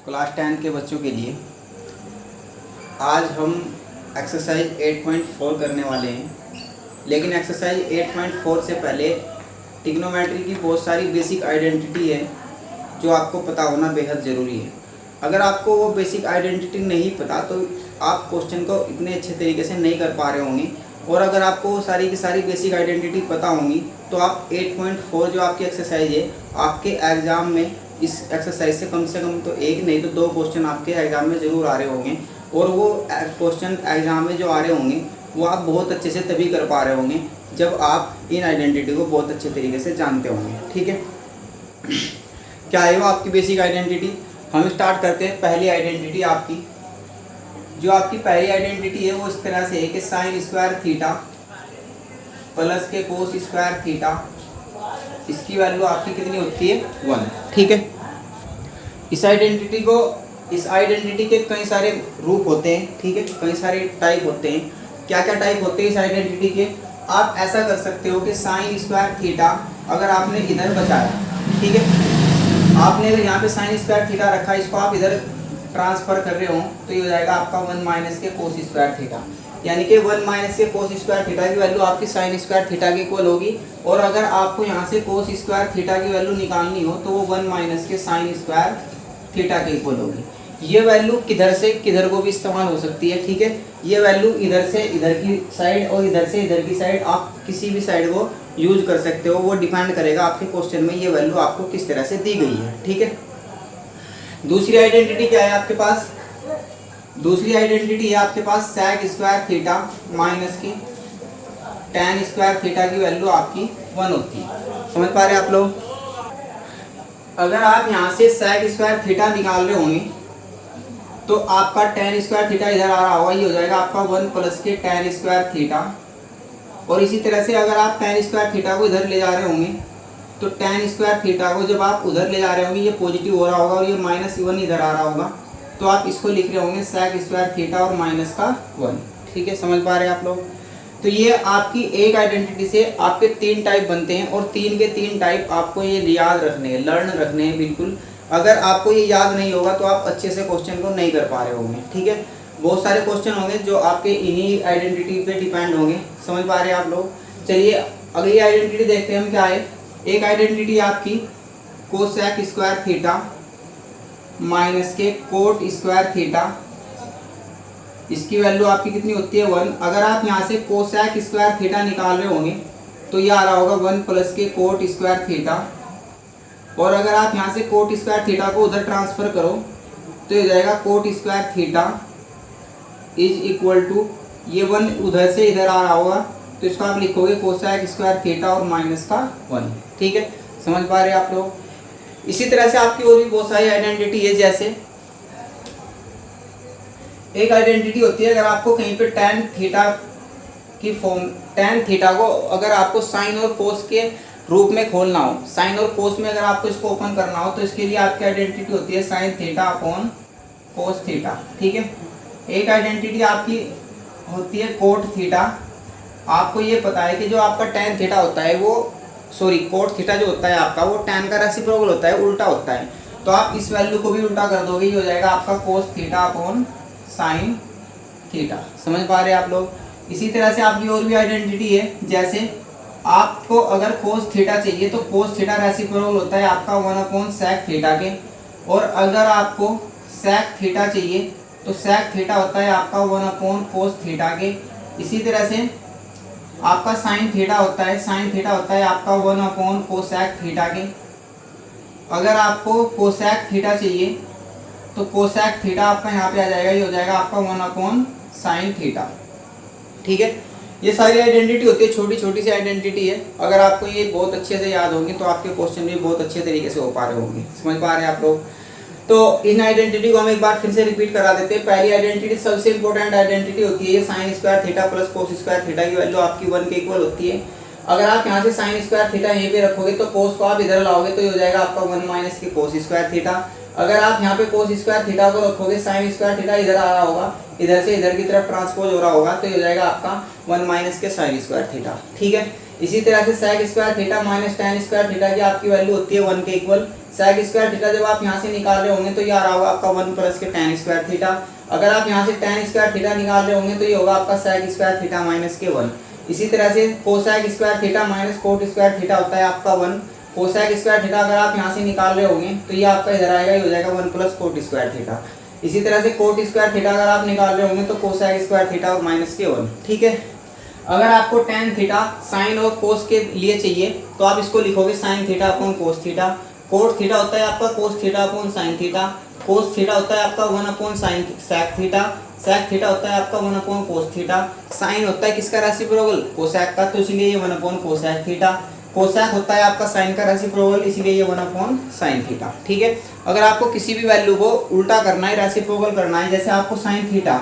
Class 10 के बच्चों के लिए आज हम एक्सरसाइज 8.4 करने वाले हैं। लेकिन एक्सरसाइज 8.4 से पहले ट्रिग्नोमेट्री की बहुत सारी बेसिक आइडेंटिटी है जो आपको पता होना बेहद ज़रूरी है। अगर आपको वो बेसिक आइडेंटिटी नहीं पता तो आप क्वेश्चन को इतने अच्छे तरीके से नहीं कर पा रहे होंगे, और अगर आपको वो सारी की सारी बेसिक आइडेंटिटी पता होंगी तो आप 8.4 जो आपकी एक्सरसाइज है आपके एग्ज़ाम में इस एक्सरसाइज से कम तो एक नहीं तो दो क्वेश्चन आपके एग्ज़ाम में ज़रूर आ रहे होंगे, और वो क्वेश्चन एग्ज़ाम में जो आ रहे होंगे वो आप बहुत अच्छे से तभी कर पा रहे होंगे जब आप इन आइडेंटिटी को बहुत अच्छे तरीके से जानते होंगे। ठीक है, क्या है वो आपकी बेसिक आइडेंटिटी? हम स्टार्ट करते हैं। पहली आइडेंटिटी आपकी, जो आपकी पहली आइडेंटिटी है वो इस तरह से है कि साइन स्क्वायर थीटा प्लस के कोस स्क्वायर थीटा, इसकी वैल्यू आपकी कितनी होती है? 1। ठीक है, इस आइडेंटिटी के कई सारे रूप होते हैं। ठीक है, कई सारे टाइप होते हैं। क्या क्या टाइप होते हैं इस आइडेंटिटी के? आप ऐसा कर सकते हो कि साइन स्क्वायर थीटा अगर आपने इधर बचाया, ठीक है, आपने अगर यहाँ पे साइन स्क्वायर थीटा रखा, इसको आप इधर ट्रांसफर कर रहे हो तो ये हो जाएगा आपका 1 माइनस के कोस स्क्वायर थीटा, यानी कि 1 माइनस के कोस स्क्वायर थीटा की वैल्यू आपकी साइन स्क्वायर थीटा के इक्वल होगी। और अगर आपको यहाँ से कोस स्क्वायर थीटा की वैल्यू निकालनी हो तो वो 1 माइनस के साइन स्क्वायर थीटा के इक्वल होगी। ये वैल्यू किधर से किधर को भी इस्तेमाल हो सकती है। ठीक है, ये वैल्यू इधर से इधर की साइड और इधर से इधर की साइड, आप किसी भी साइड को यूज कर सकते हो। वो डिपेंड करेगा आपके क्वेश्चन में ये वैल्यू आपको किस तरह से दी गई है। ठीक है, दूसरी आइडेंटिटी क्या है आपके पास? दूसरी आइडेंटिटी है आपके पास सेक स्क्वायर थीटा माइनस की टेन स्क्वायर थीटा की वैल्यू आपकी 1 होती है। समझ पा रहे हैं आप लोग? अगर आप यहाँ से सेक स्क्वायर थीटा निकाल रहे होंगे तो आपका टेन स्क्वायर थीटा इधर आ रहा होगा, ये हो जाएगा आपका 1 प्लस के टेन स्क्वायर थीटा। और इसी तरह से अगर आप टेन स्क्वायर थीटा को इधर ले जा रहे होंगे तो टेन स्क्वायर थीटा को जब आप उधर ले जा रहे होंगे ये पॉजिटिव हो रहा होगा और ये माइनस 1 इधर आ रहा होगा, तो आप इसको लिख रहे होंगे सेक स्क्वायर थीटा और माइनस का 1। ठीक है, समझ पा रहे हैं आप लोग? तो ये आपकी एक आइडेंटिटी से आपके 3 टाइप बनते हैं, और 3 के 3 टाइप आपको ये याद रखने हैं, लर्न रखने हैं बिल्कुल। अगर आपको ये याद नहीं होगा तो आप अच्छे से क्वेश्चन को नहीं कर पा रहे होंगे। ठीक है, बहुत सारे क्वेश्चन होंगे जो आपके इन्हीं आइडेंटिटी पे डिपेंड होंगे। समझ पा रहे हैं आप लोग? चलिए अगली आइडेंटिटी देखते हैं हम क्या है। एक आइडेंटिटी आपकी कोसेक स्क्वायर थीटा माइनस के कोट स्क्वायर थीटा, इसकी वैल्यू आपकी कितनी होती है? 1। अगर आप यहाँ से कोसेक स्क्वायर थीटा निकाल रहे होंगे तो ये आ रहा होगा 1 प्लस के कोट स्क्वायर थीटा। और अगर आप यहाँ से कोट स्क्वायर थीटा को उधर ट्रांसफर करो तो ये जाएगा cot square theta is equal to, ये 1 उधर से इधर आ रहा होगा तो इसको आप लिखोगे कोसेक स्क्वायर थीटा और माइनस का 1। ठीक है, समझ पा रहे हैं आप लोग? इसी तरह से आपकी और भी बहुत सारी आइडेंटिटी है। जैसे एक आइडेंटिटी होती है, अगर आपको कहीं पे टेन थीटा की फॉर्म, टेन थीटा को अगर आपको साइन और कोस के रूप में खोलना हो, साइन और कोस में अगर आपको इसको ओपन करना हो तो इसके लिए आपकी आइडेंटिटी होती है sine theta upon cos theta. ठीक है, एक आइडेंटिटी आपकी होती है कोट थीटा। आपको ये पता है कि जो आपका टेन थीटा होता है वो, सॉरी, कोट थीटा जो होता है आपका वो टेन का रेसिप्रोकल होता है, उल्टा होता है। तो आप इस वैल्यू को भी उल्टा कर दोगे, ये हो जाएगा आपका cos theta upon sine theta. समझ पा रहे हैं आप लोग? इसी तरह से आपकी और भी आइडेंटिटी है। जैसे आपको अगर कोस थीटा चाहिए तो कोस थीटा रेसिप्रोकल होता है आपका 1 अपॉन सेक थीटा के, और अगर आपको सेक थीटा चाहिए तो सेक थीटा होता है आपका 1 अपॉन कोस थीटा के। इसी तरह से आपका साइन थीटा होता है, साइन थीटा होता है आपका 1 अपॉन कोसेक थीटा के। अगर आपको कोसेक थीटा चाहिए तो कोसेक थीटा आपका यहाँ पे आ जाएगा, ये हो जाएगा आपका 1 अपॉन साइन थीटा। ठीक है, ये सारी आइडेंटिटी होती है, छोटी छोटी सी आइडेंटिटी है। अगर आपको ये बहुत अच्छे से याद होंगी तो आपके क्वेश्चन भी बहुत अच्छे तरीके से हो पा रहे होंगे। समझ पा रहे हैं आप लोग? तो इन आइडेंटिटी को हम एक बार फिर से रिपीट करा देते हैं। पहली आइडेंटिटी सबसे इंपॉर्टेंट आइडेंटिटी होती है sine square theta plus cos square theta की वैल्यू आपकी 1 के इक्वल होती है। अगर आप यहाँ से साइन स्क्वायर थीटा यहीं पे रखोगे तो कोस को आप इधर लाओगे तो ये हो जाएगा आपका 1 माइनस के कोस स्क्वायर थीटा। अगर आप यहाँ पे कोस स्क्वायर थीटा को रखोगे, साइन स्क्वायर थीटा इधर आ रहा होगा, इधर से इधर की तरफ ट्रांसपोज हो रहा होगा तो ये हो जाएगा आपका 1 माइनस के साइन स्क्वायर थीटा। ठीक है, इसी तरह से sec square theta minus tan square theta की आपकी वैल्यू होती है 1 के इक्वल। sec स्क्वायर थीटा जब आप यहाँ से निकाल रहे होंगे तो ये आ रहा होगा आपका 1 प्लस के tan स्क्वायर थीटा। अगर आप यहाँ से tan स्क्वायर थीटा निकाल रहे होंगे तो ये होगा आपका sec स्क्वायर थीटा माइनस के 1। इसी तरह से cosec square theta minus cot square theta होता है आपका 1। cosec स्क्वायर थीटा अगर आप यहाँ से निकाल रहे होंगे तो ये आपका इधर आएगा, ये हो जाएगा 1 प्लस cot स्क्वायर थीटा। इसी तरह से cot स्क्वायर थीटा अगर आप निकाल रहे होंगे तो cosec स्क्वायर थीटा और माइनस के 1। ठीक है। अगर आपको tan थीटा साइन और cos के लिए चाहिए तो आप इसको लिखोगे sin theta upon cos theta. cot theta होता है आपका cos theta upon sin theta. cos theta होता है आपका 1 upon sine sec theta. sec theta होता है आपका 1 अपॉन cos थीटा। sin होता है किसका रेसिप्रोकल, cosec का, तो इसलिए ये 1 अपॉन cosec थीटा। cosec होता है आपका sin का रेसिप्रोकल, इसलिए ये 1 अपॉन sin थीटा। ठीक है। अगर आपको किसी भी वैल्यू को उल्टा करना है, रेसिप्रोकल करना है, जैसे आपको sin थीटा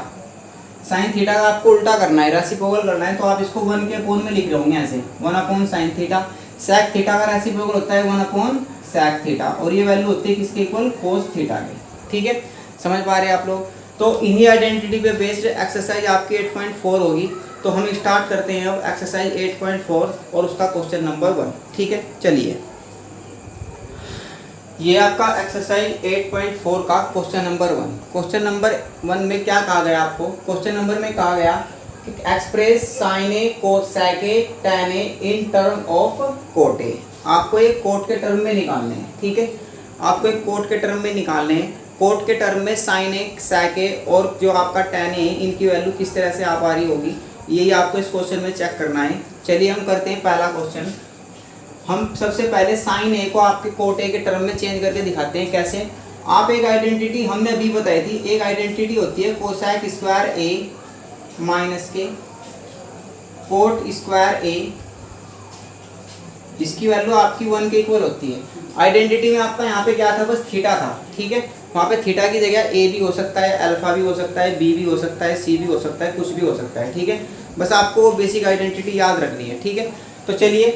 का आपको उल्टा करना है, रेसिप्रोकल करना है, तो आप इसको 1 के अपोन में लिख रहे होंगे ऐसे 1 upon sin theta. sec theta का रेसिप्रोकल होता है 1 अपॉन sec थीटा और ये वैल्यू होती है किसके इक्वल, cos थीटा के। ठीक है, समझ पा रहे हैं आप लोग। तो इन्हीं आइडेंटिटी पे बेस्ड एक्सरसाइज आपकी 8.4 होगी। तो हम स्टार्ट करते हैं अब एक्सरसाइज 8.4 और उसका क्वेश्चन नंबर 1। ठीक है, चलिए ये आपका एक्सरसाइज 8.4 का क्वेश्चन नंबर 1। क्वेश्चन नंबर 1 में क्या कहा गया आपको, क्वेश्चन नंबर में कहा गया कि express sine A cosec A tan A in term of cot A. आपको एक कोट के टर्म में निकालने हैं। ठीक है, आपको एक कोट के टर्म में निकालने हैं। कोट के टर्म में साइन ए sec ए और जो आपका tan ए, इनकी वैल्यू किस तरह से आ पा रही होगी, यही आपको इस क्वेश्चन में चेक करना है। चलिए हम करते हैं पहला क्वेश्चन। हम सबसे पहले साइन ए को आपके कोट ए के टर्म में चेंज करके दिखाते हैं। कैसे, आप एक आइडेंटिटी हमने अभी बताई थी, एक आइडेंटिटी होती है कोसेक स्क्वायर ए माइनस के कोट स्क्वायर ए, इसकी वैल्यू आपकी 1 के इक्वल होती है। आइडेंटिटी में आपका यहाँ पे क्या था, बस थीटा था। ठीक है, वहाँ पे थीटा की जगह ए भी हो सकता है, अल्फा भी हो सकता है, बी भी हो सकता है, सी भी हो सकता है, कुछ भी हो सकता है। ठीक है, बस आपको वो बेसिक आइडेंटिटी याद रखनी है। ठीक है, तो चलिए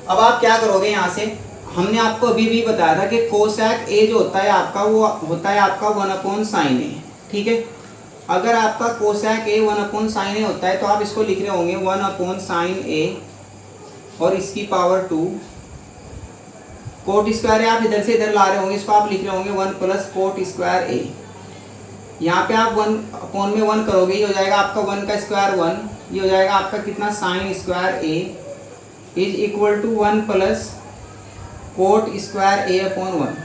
अब आप क्या करोगे, यहाँ से हमने आपको अभी भी बताया था कि कोसेक ए जो होता है आपका, वो होता है आपका 1 अपॉन साइन ए। ठीक है, अगर आपका कोसेक ए 1 अपॉन साइन ए होता है तो आप इसको लिख रहे होंगे 1 अपॉन साइन ए और इसकी पावर 2। कोट स्क्वायर है, आप इधर से इधर ला रहे होंगे, इसको आप लिख रहे होंगे 1 प्लस कोट स्क्वायर ए। यहाँ पे आप 1 अपॉन में 1 करोगे, ये हो जाएगा आपका 1 का स्क्वायर 1, ये हो जाएगा आपका कितना, sine square A is equal to 1 plus cot square A upon 1।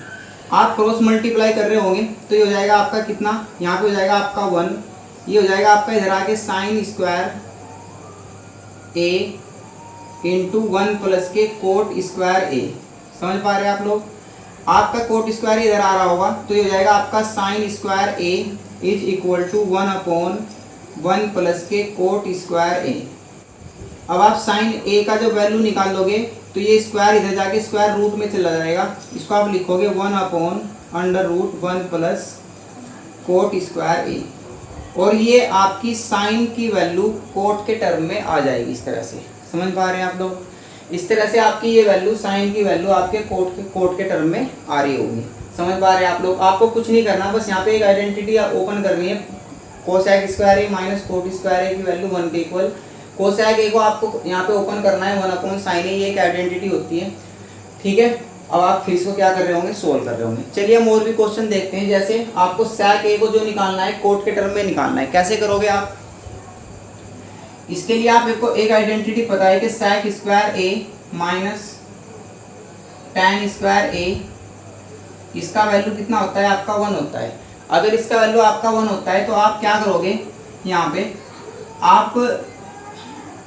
आप क्रॉस मल्टीप्लाई कर रहे होंगे तो ये हो जाएगा आपका कितना, यहाँ पे हो जाएगा आपका 1, ये हो जाएगा आपका इधर आके साइन स्क्वायर ए इंटू 1 प्लस के कोट स्क्वायर ए। समझ पा रहे हैं आप लोग। आपका कोट स्क्वायर इधर आ रहा होगा तो ये हो जाएगा आपका sine square A is equal to 1 upon 1 plus के कोट स्क्वायर ए। अब आप साइन ए का जो वैल्यू निकाल लोगे तो ये स्क्वायर इधर जाके स्क्वायर रूट में चला जाएगा, इसको आप लिखोगे 1 upon under root 1 plus cot square A, और ये आपकी साइन की वैल्यू कोट के टर्म में आ जाएगी इस तरह से। समझ पा रहे हैं आप लोग, इस तरह से आपकी ये वैल्यू साइन की वैल्यू आपके कोट के टर्म में आ रही होगी। समझ पा रहे हैं आप लोग। आपको कुछ नहीं करना, बस यहाँ पे एक आइडेंटिटी ओपन करनी है, cosec square A minus cot square ए की वैल्यू 1 के इक्वल। कोसेक ए को आपको यहाँ पे ओपन करना है 1 अपॉन साइन ए, ये एक आइडेंटिटी होती है। ठीक है, अब आप फिर इसको क्या कर रहे होंगे, सोल्व कर रहे होंगे। चलिए हम और भी क्वेश्चन देखते हैं। जैसे आपको सेक ए को जो निकालना है कोट के टर्म में निकालना है, कैसे करोगे आप, इसके लिए आपको एक आइडेंटिटी पता है कि सेक square A minus tan square ए, इसका वैल्यू कितना होता है आपका 1 होता है। अगर इसका वैल्यू आपका 1 होता है तो आप क्या करोगे, यहाँ पे आप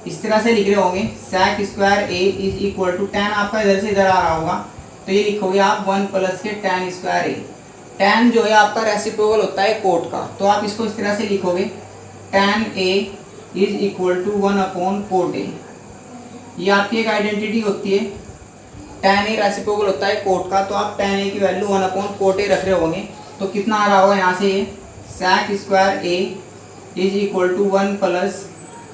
इस तरह से लिख रहे होंगे sec square A is equal to tan, आपका इधर से इधर आ रहा होगा तो ये लिखोगे आप 1 प्लस के tan स्क्वायर ए। tan जो है आपका रेसिप्रोकल होता है कोट का, तो आप इसको इस तरह से लिखोगे tan A is equal to 1 upon cot A. ये आपकी एक आइडेंटिटी होती है, tan ए रेसिप्रोकल होता है कोट का, तो आप tan ए की वैल्यू 1 अपॉन कोट ए रख रहे होंगे तो कितना आ रहा होगा यहाँ से, sec square A is equal to 1 plus,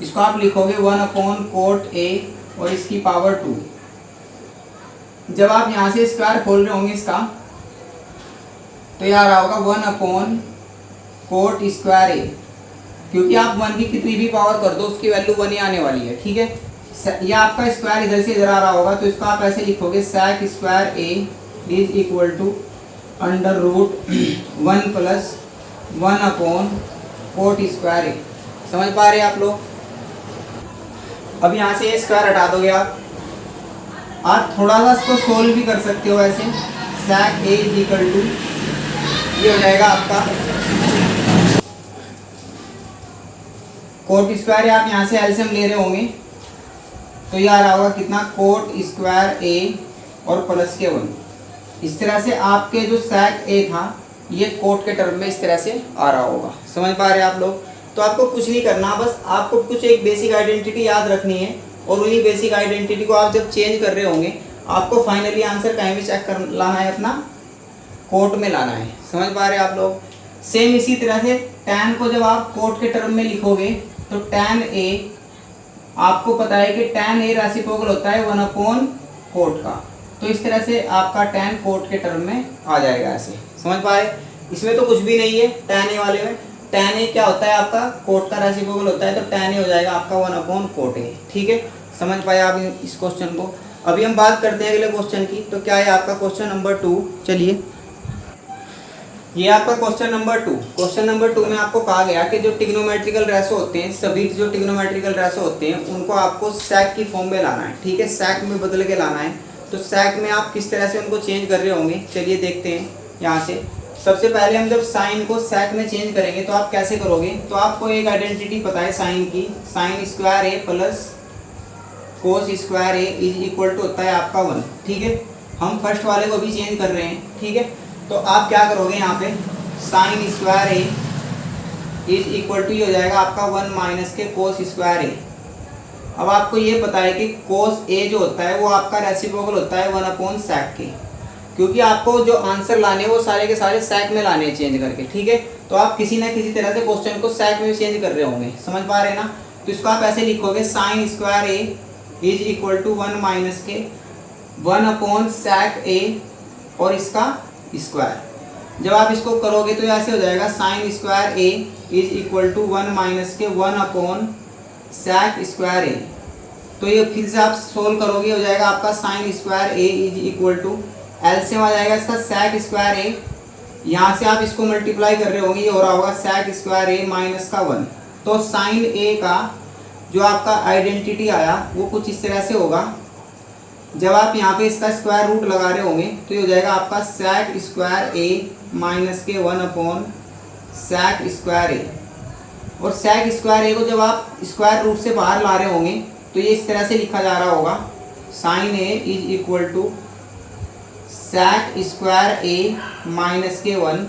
इसको आप लिखोगे 1 अपॉन कोट ए और इसकी पावर 2। जब आप यहाँ से स्क्वायर खोल रहे होंगे इसका तो ये आ रहा होगा 1 अपॉन कोट स्क्वायर ए, क्योंकि आप 1 की कितनी भी पावर कर दो उसकी वैल्यू 1 ही आने वाली है। ठीक है, ये आपका स्क्वायर इधर से इधर आ रहा होगा, तो इसको आप ऐसे लिखोगे sec square a is equal to under root 1 plus 1 upon cot square a। समझ पा रहे हैं आप लोग? अब यहाँ से ये स्क्वायर हटा दोगे आप थोड़ा सा इसको सोल्व भी कर सकते हो ऐसे। sec a is equal to, ये हो जाएगा आपका कोट स्क्वायर, आप यहाँ से एलसीएम ले रहे होंगे तो ये आ रहा होगा कितना, कोट स्क्वायर a और प्लस के 1। इस तरह से आपके जो sec a था ये कोट के टर्म में इस तरह से आ रहा होगा। समझ पा रहे हैं आप लोग? तो आपको कुछ नहीं करना, बस आपको कुछ एक बेसिक आइडेंटिटी याद रखनी है और वही बेसिक आइडेंटिटी को आप जब चेंज कर रहे होंगे आपको फाइनली आंसर कहीं भी चेक कर लाना है, अपना कोट में लाना है। समझ पा रहे हैं आप लोग? सेम इसी तरह से tan को जब आप कोट के टर्म में लिखोगे तो tan a, आपको पता है कि tan a रेसिप्रोकल होता है 1 अपॉन कोट का, तो इस तरह से आपका tan कोट के टर्म में आ जाएगा ऐसे। समझ पाए? इसमें तो कुछ भी नहीं है tan a वाले में। tan a क्या होता है आपका, कोट का रेसिप्रोकल होता है, तो tan a हो जाएगा आपका 1 अपॉन कोट a। ठीक है, समझ पाए आप इस क्वेश्चन को? अभी हम बात करते हैं अगले क्वेश्चन की। तो क्या है आपका क्वेश्चन नंबर 2। चलिए, ये आपका क्वेश्चन नंबर 2। क्वेश्चन नंबर 2 में आपको कहा गया कि जो ट्रिग्नोमेट्रिकल रेशो होते हैं, सभी जो ट्रिग्नोमेट्रिकल रेशो होते हैं उनको आपको sec की फॉर्म में लाना है। ठीक है, sec में बदल के लाना है। तो sec में आप किस तरह से उनको चेंज कर रहे होंगे, चलिए देखते हैं। यहाँ से सबसे पहले हम जब साइन को sec में चेंज करेंगे तो आप कैसे करोगे, तो आपको एक आइडेंटिटी पता है साइन की, sine square A plus cos square A is equal to होता है आपका 1। ठीक है, हम फर्स्ट वाले को भी चेंज कर रहे हैं। ठीक है, तो आप क्या करोगे, यहाँ पे sine square A is equal to, ये हो जाएगा आपका 1 माइनस के कोस स्क्वायर ए। अब आपको ये पता है कि कोस ए जो होता है वो आपका रेसिप्रोकल होता है 1 अपॉन sec के, क्योंकि आपको जो आंसर लाने हैं वो सारे के सारे sec में लाने हैं चेंज करके। ठीक है, तो आप किसी ना किसी तरह से क्वेश्चन को sec में चेंज कर रहे होंगे। समझ पा रहे हैं ना? तो इसको आप ऐसे लिखोगे, sine square A is equal to 1 minus के 1 अपॉन sec ए और इसका स्क्वायर। जब आप इसको करोगे तो ऐसे हो जाएगा, sine square A is equal to 1 minus के 1 अपॉन sec स्क्वायर ए। तो ये फिर से आप सोल्व करोगे, हो जाएगा आपका sine square A is equal to, LCM आ जाएगा इसका sec स्क्वायर ए। यहाँ से आप इसको मल्टीप्लाई कर रहे होंगे, ये हो रहा होगा sec स्क्वायर ए माइनस का 1। तो साइन ए का जो आपका आइडेंटिटी आया वो कुछ इस तरह से होगा। जब आप यहाँ पे इसका स्क्वायर रूट लगा रहे होंगे तो ये हो जाएगा आपका sec स्क्वायर ए माइनस के 1 अपॉन sec स्क्वायर ए। और sec स्क्वायर ए को जब आप स्क्वायर रूट से बाहर ला रहे होंगे तो ये इस तरह से लिखा जा रहा होगा, sine A is equal to sec square A minus के 1,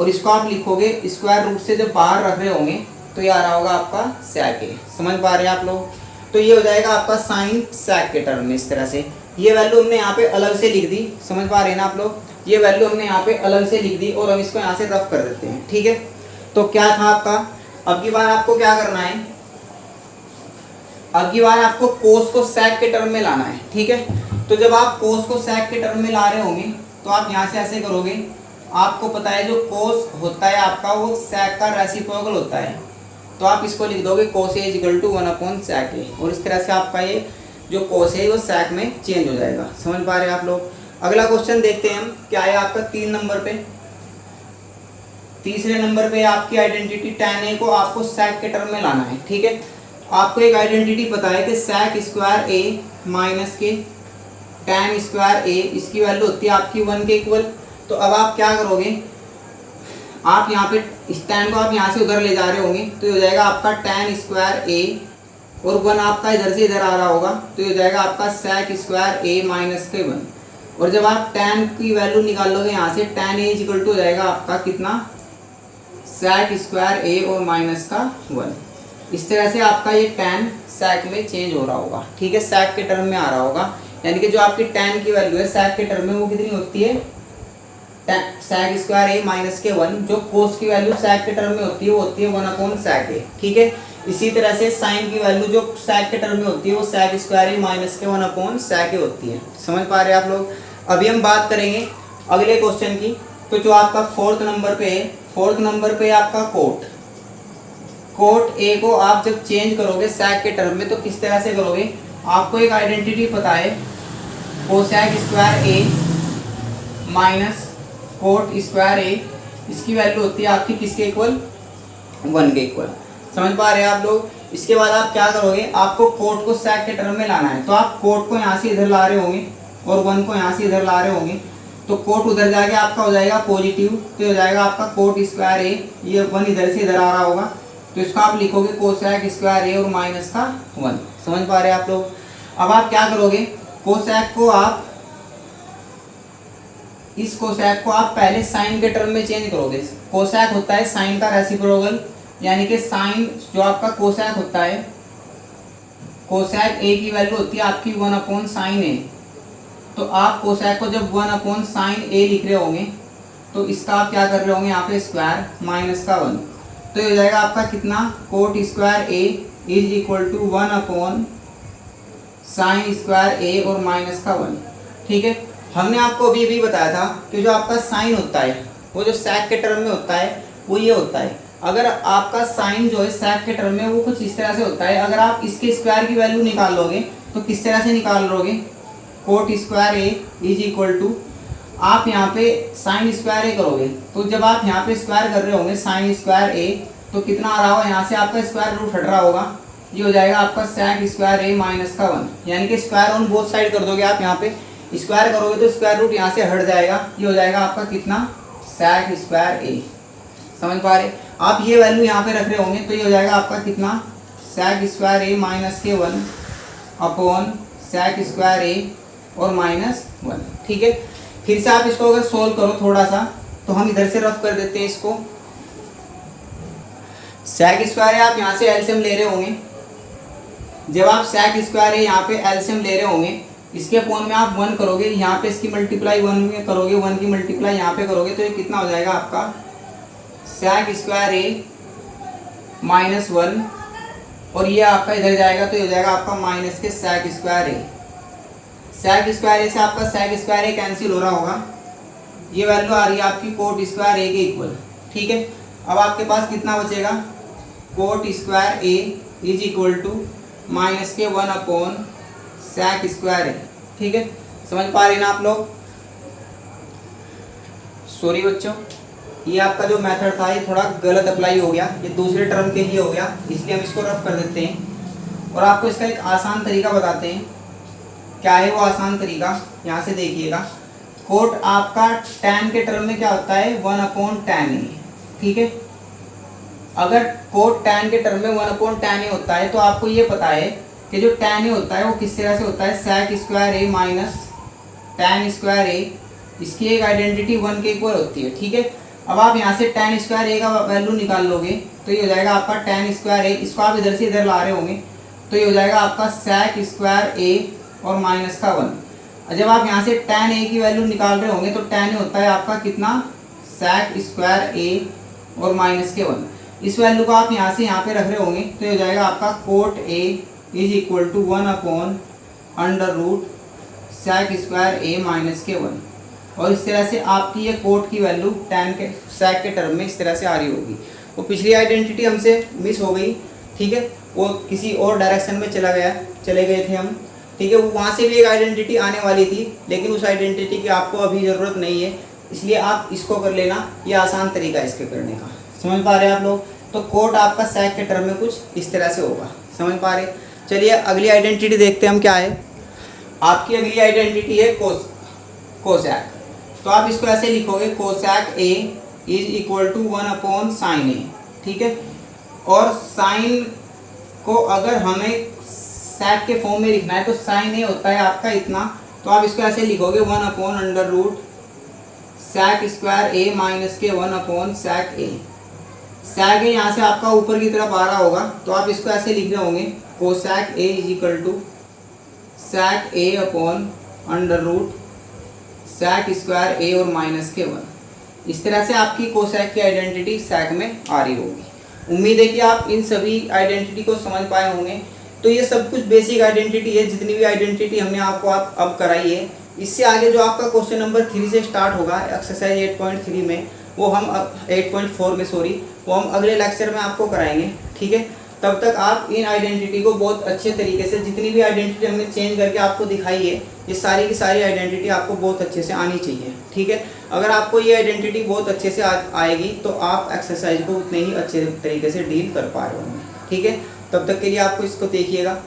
और इसको आप लिखोगे स्क्वायर रूट से जब बाहर रख रहे होंगे तो ये आ रहा होगा आपका sec ए। समझ पा रहे हैं आप लोग? तो ये हो जाएगा आपका साइन sec के टर्म में इस तरह से। ये वैल्यू हमने यहाँ पे अलग से लिख दी। समझ पा रहे हैं ना आप लोग? ये वैल्यू हमने यहाँ पे अलग से लिख दी और हम इसको यहाँ से रफ कर देते हैं। ठीक है, तो क्या था आपका, अब की बार आपको क्या करना है, अब की बार आपको कोस को sec के टर्म में लाना है। ठीक है, तो जब आप कोस को sec के टर्म में ला रहे होंगे तो आप यहाँ से ऐसे करोगे, आपको पता है जो कोस होता है आपका वो sec का रेसिप्रोकल होता है, तो आप इसको लिख दोगे कोस ए इक्वल टू 1 अपॉन sec ए, और इस तरह से आपका ये जो कोस है वो sec में चेंज हो जाएगा। समझ पा रहे हैं आप लोग? अगला क्वेश्चन देखते हैं हम, क्या है आपका 3 नंबर पे। तीसरे नंबर पे आपकी आइडेंटिटी tan ए को आपको sec के टर्म में लाना है। ठीक है, आपको एक आइडेंटिटी पता है कि sec स्क्वायर ए माइनस के tan स्क्वायर ए, इसकी वैल्यू होती है आपकी 1 के इक्वल। तो अब आप क्या करोगे, आप यहाँ पे इस tan को आप यहाँ से उधर ले जा रहे होंगे तो ये हो जाएगा आपका tan स्क्वायर ए, और 1 आपका इधर से इधर आ रहा होगा तो ये हो जाएगा आपका sec स्क्वायर ए माइनस के 1। और जब आप tan की वैल्यू निकालोगे यहाँ से, tan ए इक्वल टू हो जाएगा आपका कितना, sec स्क्वायर ए और माइनस का 1। इस तरह से आपका ये tan sec में चेंज हो रहा होगा। ठीक है, sec के टर्म में आ रहा होगा, यानी कि जो आपकी tan की वैल्यू है sec के टर्म में वो कितनी होती है, sec स्क्वायर ए माइनस के 1। जो कोस की वैल्यू sec के टर्म में होती है वो होती है 1 अपॉन sec ए। ठीक है, इसी तरह से साइन की वैल्यू जो sec के टर्म में होती है वो sec स्क्वायर ए माइनस के 1 अपॉन sec ए होती है। समझ पा रहे हैं आप लोग? अभी हम बात करेंगे अगले क्वेश्चन की। तो जो आपका 4th नंबर पे है, 4th नंबर पे आपका कोट ए को आप जब चेंज करोगे sec के टर्म में तो किस तरह से करोगे, आपको एक आइडेंटिटी पता है cosec square A minus cot square ए, इसकी वैल्यू होती है आपकी किसके इक्वल, 1 के इक्वल। समझ पा रहे हैं आप लोग। इसके बाद आप क्या करोगे, आपको कोट को सेक के टर्म में लाना है, तो आप कोट को यहाँ से इधर ला रहे होंगे और 1 को यहाँ से इधर ला रहे होंगे, तो कोट उधर जाके आपका हो जाएगा पॉजिटिव, तो हो जाएगा आपका कोट स्क्वायर ए, ये 1 इधर से इधर आ रहा होगा, तो इसको आप लिखोगे कोसेक स्क्वायर ए और माइनस का 1। समझ पा रहे हैं आप लोग। अब आप क्या करोगे, कोसेक को आप, इस कोसेक को आप पहले साइन के टर्म में चेंज करोगे। कोसेक होता है साइन का रेसिप्रोकल, यानी कि साइन जो आपका कोसेक होता है, कोसेक ए की वैल्यू होती है आपकी 1/sin ए, तो आप कोसेक को जब 1/sin ए लिख रहे होंगे तो इसका आप क्या कर रहे होंगे, यहाँ पे स्क्वायर माइनस का 1, तो ये हो जाएगा आपका कितना, cot square A is equal to 1/sin square A और माइनस का 1। ठीक है, हमने आपको अभी भी बताया था कि जो आपका साइन होता है वो जो सेक के टर्म में होता है वो ये होता है। अगर आपका साइन जो है सेक के टर्म में वो कुछ इस तरह से होता है, अगर आप इसके स्क्वायर की वैल्यू निकाल लोगे तो किस तरह से निकाल लोगे, cot square A is equal to, आप यहाँ पे साइन स्क्वायर ए करोगे, तो जब आप यहाँ पे स्क्वायर कर रहे होंगे साइन स्क्वायर ए, तो कितना आ रहा होगा, यहाँ से आपका स्क्वायर रूट हट रहा होगा, ये हो जाएगा आपका सेक स्क्वायर ए माइनस का 1, यानी कि स्क्वायर ऑन बोथ साइड कर दोगे आप, यहाँ पे स्क्वायर करोगे तो स्क्वायर रूट यहाँ से हट जाएगा, ये हो जाएगा आपका कितना, सेक स्क्वायर ए। समझ पा रहे, आप ये वैल्यू यहाँ पे रख रहे होंगे, तो ये हो जाएगा आपका कितना, सेक स्क्वायर ए माइनस के 1 अपॉन सेक स्क्वायर ए और माइनस 1। ठीक है, फिर से आप इसको अगर सोल्व करो थोड़ा सा, तो हम इधर से रफ कर देते हैं इसको। सेक स्क्वायर आप यहाँ से एलसीएम ले रहे होंगे, जब आप सेक स्क्वायर यहाँ पे एलसीएम ले रहे होंगे, इसके अपॉन में आप 1 करोगे, यहाँ पे इसकी मल्टीप्लाई 1 में करोगे, 1 की मल्टीप्लाई यहाँ पे करोगे, तो ये कितना हो जाएगा आपका, सेक स्क्वायर ए माइनस 1, और ये आपका इधर जाएगा तो ये हो जाएगा आपका माइनस के सेक स्क्वायर ए। सेक स्क्वायर ए से आपका सेक स्क्वायर ए कैंसिल हो रहा होगा, ये वैल्यू आ रही है आपकी कोट स्क्वायर ए के इक्वल। ठीक है, अब आपके पास कितना बचेगा, cot square A is equal to minus के 1/सेक स्क्वायर ए। ठीक है, समझ पा रहे हैं ना आप लोग। सॉरी बच्चों, ये आपका जो मेथड था ये थोड़ा गलत अप्लाई हो गया, ये दूसरे टर्म के लिए हो गया, इसलिए हम इसको रफ कर देते हैं और आपको इसका एक आसान तरीका बताते हैं। क्या है वो आसान तरीका, यहाँ से देखिएगा। कोट आपका tan के टर्म में क्या होता है, 1/tan ए। ठीक है, अगर कोट tan के टर्म में 1/tan ए होता है, तो आपको ये पता है कि जो tan ए होता है वो किस तरह से होता है, सेक square A minus tan square ए, इसकी एक आइडेंटिटी 1 के इक्वल होती है। ठीक है, अब आप यहाँ से tan स्क्वायर ए का वैल्यू निकाल लोगे, तो ये हो जाएगा आपका tan स्क्वायर ए, इसको आप इधर से इधर ला रहे होंगे, तो ये हो जाएगा आपका सेक स्क्वायर ए और माइनस का 1। जब आप यहाँ से tan ए की वैल्यू निकाल रहे होंगे, तो tan ए होता है आपका कितना, सेक स्क्वायर ए और माइनस के 1। इस वैल्यू को आप यहाँ से यहाँ पे रख रहे होंगे, तो ये हो जाएगा आपका cot A is equal to 1/√सेक स्क्वायर ए माइनस के 1। और इस तरह से आपकी ये कोट की वैल्यू tan के सेक के टर्म में इस तरह से आ रही होगी। वो पिछली आइडेंटिटी हमसे मिस हो गई, ठीक है, वो किसी और डायरेक्शन में चले गए थे हम। ठीक है, वो वहाँ से भी एक आइडेंटिटी आने वाली थी, लेकिन उस आइडेंटिटी की आपको अभी ज़रूरत नहीं है, इसलिए आप इसको कर लेना, ये आसान तरीका है इसके करने का। समझ पा रहे हैं आप लोग। तो कोट आपका सेक के टर्म में कुछ इस तरह से होगा, समझ पा रहे। चलिए अगली आइडेंटिटी देखते हैं हम क्या है। आपकी अगली आइडेंटिटी है कोसेक। तो आप इसको ऐसे लिखोगे, cosec A is equal to 1/sin A. ठीक है, और साइन को अगर हमें सेक के फॉर्म में लिखना है, तो साइन ए होता है आपका इतना, तो आप इसको ऐसे लिखोगे 1/√सेक स्क्वायर ए माइनस के 1/सेक ए। सेक ए यहाँ से आपका ऊपर की तरफ आ रहा होगा, तो आप इसको ऐसे लिख रहे होंगे, cosec A is equal to sec A √सेक स्क्वायर ए और माइनस के 1। इस तरह से आपकी कोसेक की आइडेंटिटी सेक में आ रही होगी। उम्मीद है कि आप इन सभी आइडेंटिटी को समझ पाए होंगे। तो ये सब कुछ बेसिक आइडेंटिटी है, जितनी भी आइडेंटिटी हमने आपको अब कराई है। इससे आगे जो आपका क्वेश्चन नंबर 3 से स्टार्ट होगा एक्सरसाइज 8.3 में, वो हम 8.4 में सॉरी, वो हम अगले लेक्चर में आपको कराएंगे। ठीक है, तब तक आप इन आइडेंटिटी को बहुत अच्छे तरीके से, जितनी भी आइडेंटिटी हमने चेंज करके आपको दिखाई है, ये सारी की सारी आइडेंटिटी आपको बहुत अच्छे से आनी चाहिए। ठीक है, अगर आपको ये आइडेंटिटी बहुत अच्छे से आएगी तो आप एक्सरसाइज को उतने ही अच्छे तरीके से डील कर पा रहे होंगे। ठीक है, तब तक के लिए आपको इसको देखिएगा।